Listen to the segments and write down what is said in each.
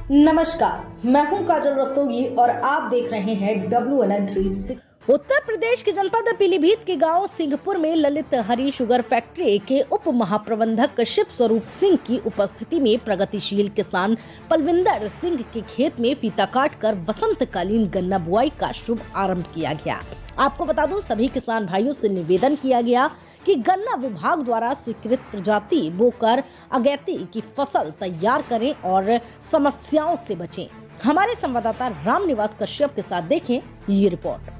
नमस्कार, मैं हूं काजल रस्तोगी और आप देख रहे हैं WNN 360। उत्तर प्रदेश के जनपद पीलीभीत के गांव सिंहपुर में ललित हरी शुगर फैक्ट्री के उप महाप्रबंधक शिव स्वरूप सिंह की उपस्थिति में प्रगतिशील किसान पलविंदर सिंह के खेत में फीता काटकर वसंतकालीन गन्ना बुआई का शुभ आरंभ किया गया। आपको बता दूं, सभी किसान भाइयों से निवेदन किया गया कि गन्ना विभाग द्वारा स्वीकृत प्रजाति बोकर अगैती की फसल तैयार करें और समस्याओं से बचें। हमारे संवाददाता रामनिवास कश्यप के साथ देखें ये रिपोर्ट।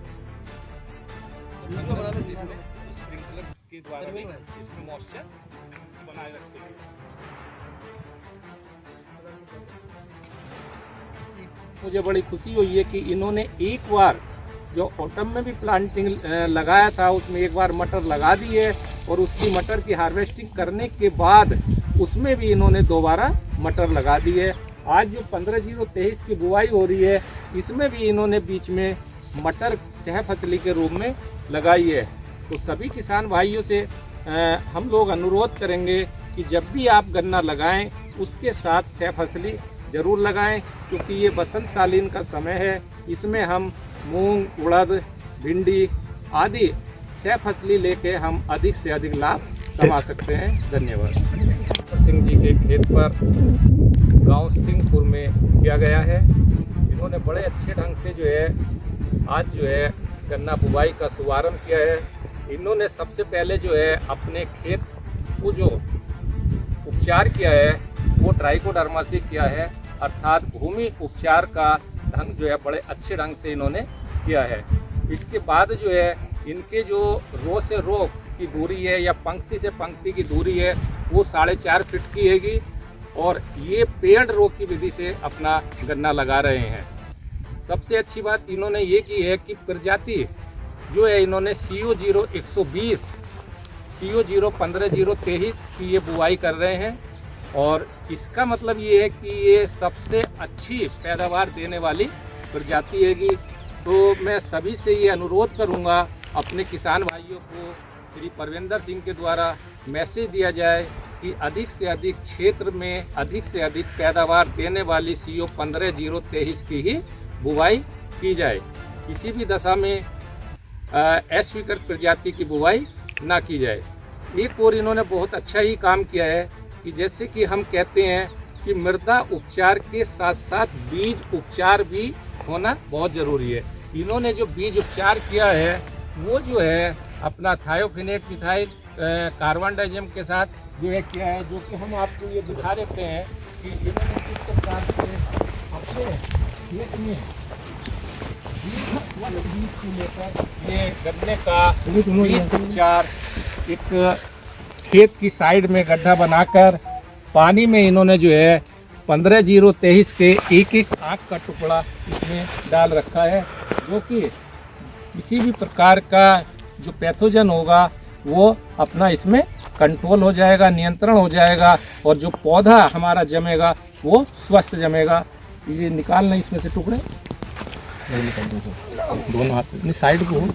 मुझे बड़ी खुशी हुई है कि इन्होंने एक बार जो ऑटम में भी प्लांटिंग लगाया था उसमें एक बार मटर लगा दी है और उसकी मटर की हार्वेस्टिंग करने के बाद उसमें भी इन्होंने दोबारा मटर लगा दी है। आज जो 15/023 की बुआई हो रही है इसमें भी इन्होंने बीच में मटर सह फसली के रूप में लगाई है। तो सभी किसान भाइयों से हम लोग अनुरोध करेंगे कि जब भी आप गन्ना लगाएं उसके साथ सह फसली ज़रूर लगाएं, क्योंकि ये बसंतकालीन का समय है। इसमें हम मूंग, उड़द, भिंडी आदि सह फसली लेके हम अधिक से अधिक लाभ कमा सकते हैं। धन्यवाद। सिंह जी के खेत पर गांव सिंहपुर में किया गया है। इन्होंने बड़े अच्छे ढंग से जो है आज जो है गन्ना बुवाई का शुभारंभ किया है। इन्होंने सबसे पहले जो है अपने खेत को जो उपचार किया है वो ट्राइकोडर्मा से किया है, अर्थात भूमि उपचार का ढंग जो है बड़े अच्छे ढंग से इन्होंने किया है। इसके बाद जो है इनके जो रो से रो की दूरी है या पंक्ति से पंक्ति की दूरी है वो 4.5 फीट की हैगी और ये पेड़ रो की विधि से अपना गन्ना लगा रहे हैं। सबसे अच्छी बात इन्होंने ये की है कि प्रजाति जो है इन्होंने CO0 120 CO0 15/023 की ये बुआई कर रहे हैं और इसका मतलब ये है कि ये सबसे अच्छी पैदावार देने वाली प्रजाति हैगी। तो मैं सभी से ये अनुरोध करूंगा, अपने किसान भाइयों को श्री परविंदर सिंह के द्वारा मैसेज दिया जाए कि अधिक से अधिक क्षेत्र में अधिक से अधिक पैदावार देने वाली CO 15/023 की ही बुवाई की जाए। किसी भी दशा में अस्वीकृत प्रजाति की बुवाई ना की जाए। एक और इन्होंने बहुत अच्छा ही काम किया है कि जैसे कि हम कहते हैं कि मृदा उपचार के साथ साथ बीज उपचार भी होना बहुत ज़रूरी है। इन्होंने जो बीज उपचार किया है वो जो है अपना थायोफिनेट मिथाइल कार्बन डाइजियम के साथ जो है किया है, जो कि हम आपको ये दिखा देते हैं कि इन्होंने किस प्रकार से अपने खेत में बीज को लेकर ये गन्ने का बीज उपचार एक खेत की साइड में गड्ढा बनाकर पानी में इन्होंने जो है 15/023 के एक आँख का टुकड़ा इसमें डाल रखा है, जो कि किसी भी प्रकार का जो पैथोजन होगा वो अपना इसमें कंट्रोल हो जाएगा, नियंत्रण हो जाएगा और जो पौधा हमारा जमेगा वो स्वस्थ जमेगा। ये निकालना इसमें से टुकड़े दोनों हाथ अपनी साइड को।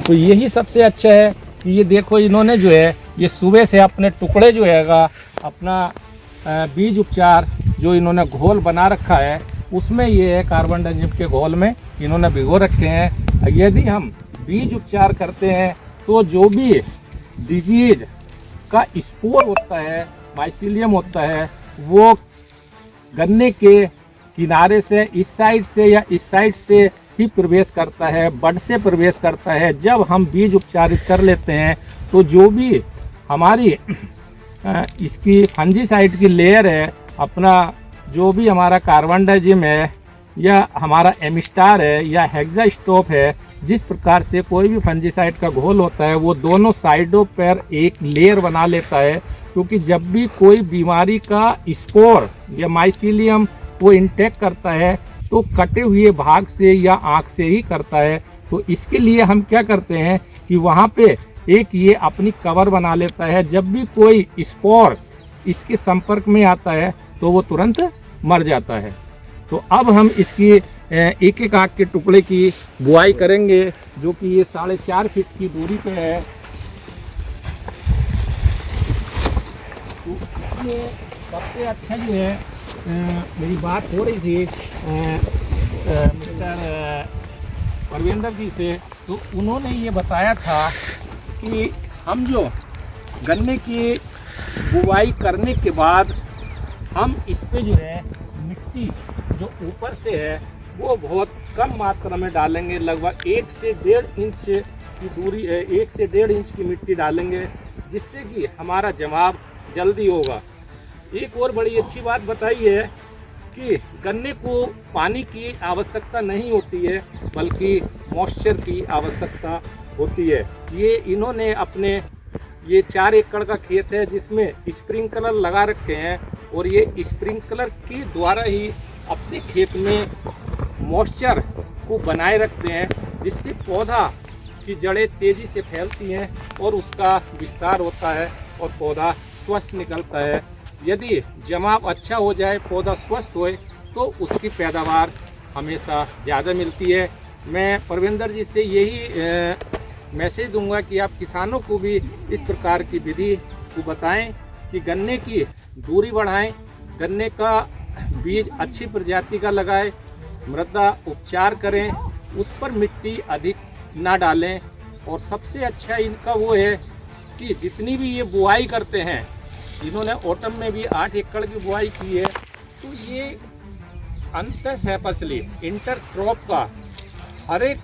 तो यही सबसे अच्छा है कि ये देखो इन्होंने जो है ये सुबह से अपने टुकड़े जो हैगा अपना बीज उपचार जो इन्होंने घोल बना रखा है उसमें ये कार्बन डाइजियम के घोल में इन्होंने भिगो रखे हैं। यदि हम बीज उपचार करते हैं तो जो भी डिजीज का स्पोर होता है, माइसीलियम होता है, वो गन्ने के किनारे से इस साइड से या इस साइड से ही प्रवेश करता है, बड से प्रवेश करता है। जब हम बीज उपचारित कर लेते हैं तो जो भी हमारी इसकी फंजीसाइड की लेयर है, अपना जो भी हमारा कार्बन डाइजियम है या हमारा एमिस्टार है या हेक्सास्टॉप है, जिस प्रकार से कोई भी फंजीसाइड का घोल होता है वो दोनों साइडों पर एक लेयर बना लेता है, क्योंकि जब भी कोई बीमारी का स्पोर या माइसीलियम वो इंटेक करता है तो कटे हुए भाग से या आँख से ही करता है। तो इसके लिए हम क्या करते हैं कि वहाँ पे एक ये अपनी कवर बना लेता है। जब भी कोई स्पोर इसके संपर्क में आता है तो वो तुरंत मर जाता है। तो अब हम इसकी एक एक आँख के टुकड़े की बुआई करेंगे, जो कि ये 4.5 फीट की दूरी पे है। तो इसमें सबसे अच्छा जो है मेरी बात हो रही थी मिस्टर परविंदर जी से, तो उन्होंने ये बताया था कि हम जो गन्ने की बुवाई करने के बाद हम इस पे जो है मिट्टी जो ऊपर से है वो बहुत कम मात्रा में डालेंगे, लगभग 1 से 1.5 इंच की दूरी है, 1 से 1.5 इंच की मिट्टी डालेंगे, जिससे कि हमारा जमाव जल्दी होगा। एक और बड़ी अच्छी बात बताई है कि गन्ने को पानी की आवश्यकता नहीं होती है, बल्कि मॉइस्चर की आवश्यकता होती है। ये इन्होंने अपने ये 4 एकड़ का खेत है जिसमें स्प्रिंकलर लगा रखे हैं, और ये स्प्रिंकलर के द्वारा ही अपने खेत में मॉइस्चर को बनाए रखते हैं, जिससे पौधा की जड़ें तेज़ी से फैलती हैं और उसका विस्तार होता है और पौधा स्वस्थ निकलता है। यदि जमाव अच्छा हो जाए, पौधा स्वस्थ होए, तो उसकी पैदावार हमेशा ज़्यादा मिलती है। मैं परविंदर जी से यही मैसेज दूंगा कि आप किसानों को भी इस प्रकार की विधि को बताएं कि गन्ने की दूरी बढ़ाएं, गन्ने का बीज अच्छी प्रजाति का लगाएं, मृदा उपचार करें, उस पर मिट्टी अधिक ना डालें, और सबसे अच्छा इनका वो है कि जितनी भी ये बुआई करते हैं, इन्होंने ऑटम में भी 8 एकड़ की बुआई की है, तो ये अंतर है फसली इंटर क्रॉप का हर एक